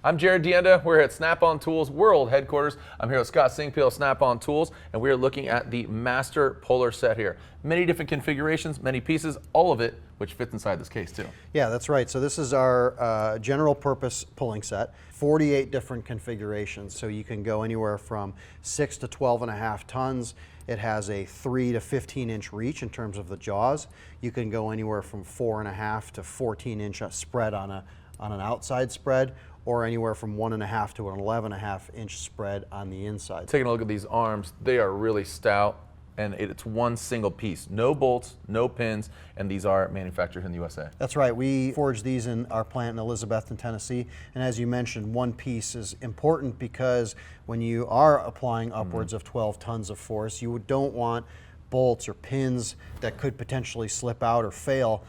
I'm Jared Dienda. We're at Snap-on Tools World Headquarters. I'm here with Scott Singpeel, Snap-on Tools, and we are looking at the Master Puller set here. Many different configurations, many pieces, all of it which fits inside this case too. Yeah, that's right. So this is our general purpose pulling set. 48 different configurations. So you can go anywhere from 6 to 12.5 tons. It has a 3 to 15 inch reach in terms of the jaws. You can go anywhere from 4.5 to 14 inch spread on an outside spread, or anywhere from 1.5 to an 11.5 inch spread on the inside. Taking a look at these arms, they are really stout, and it's one single piece. No bolts, no pins, and these are manufactured in the USA. That's right. We forge these in our plant in Elizabethton, Tennessee. And as you mentioned, one piece is important because when you are applying upwards of 12 tons of force, you don't want bolts or pins that could potentially slip out or fail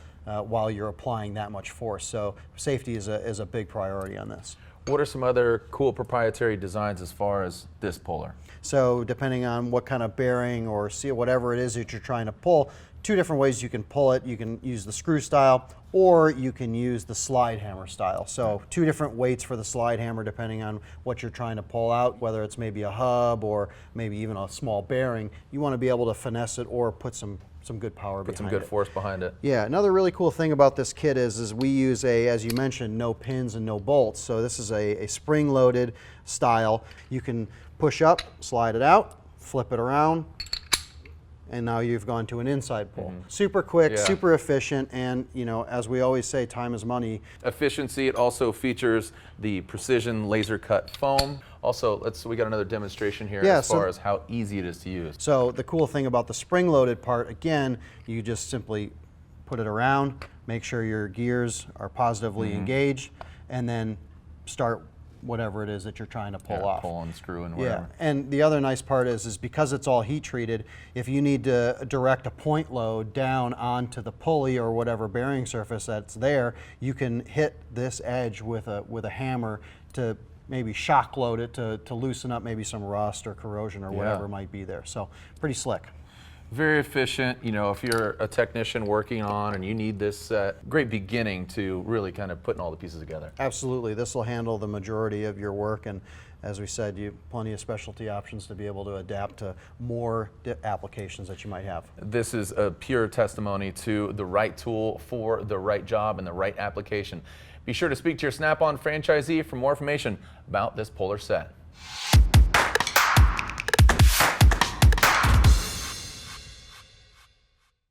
while you're applying that much force. So safety is a big priority on this. What are some other cool proprietary designs as far as this puller? So depending on what kind of bearing or seal, whatever it is that you're trying to pull, two different ways you can pull it. You can use the screw style, or you can use the slide hammer style. So two different weights for the slide hammer depending on what you're trying to pull out, whether it's maybe a hub or maybe even a small bearing. You want to be able to finesse it or put some good power behind it. Put some good force behind it. Yeah, another really cool thing about this kit is we use as you mentioned, no pins and no bolts. So this is a spring-loaded style. You can push up, slide it out, flip it around, and now you've gone to an inside pull. Super quick, super efficient, and as we always say, time is money. Efficiency, it also features the precision laser cut foam. Also, we got another demonstration here as far as how easy it is to use. So the cool thing about the spring-loaded part, again, you just simply put it around, make sure your gears are positively engaged, and then start whatever it is that you're trying to pull off. Pull and screw and whatever. Yeah, and the other nice part is because it's all heat treated, if you need to direct a point load down onto the pulley or whatever bearing surface that's there, you can hit this edge with a hammer to maybe shock load it to loosen up maybe some rust or corrosion or whatever might be there. So pretty slick. Very efficient. If you're a technician working on and you need this set, great beginning to really kind of putting all the pieces together. Absolutely. This will handle the majority of your work, and as we said, you have plenty of specialty options to be able to adapt to more applications that you might have. This is a pure testimony to the right tool for the right job and the right application. Be sure to speak to your Snap-on franchisee for more information about this puller set.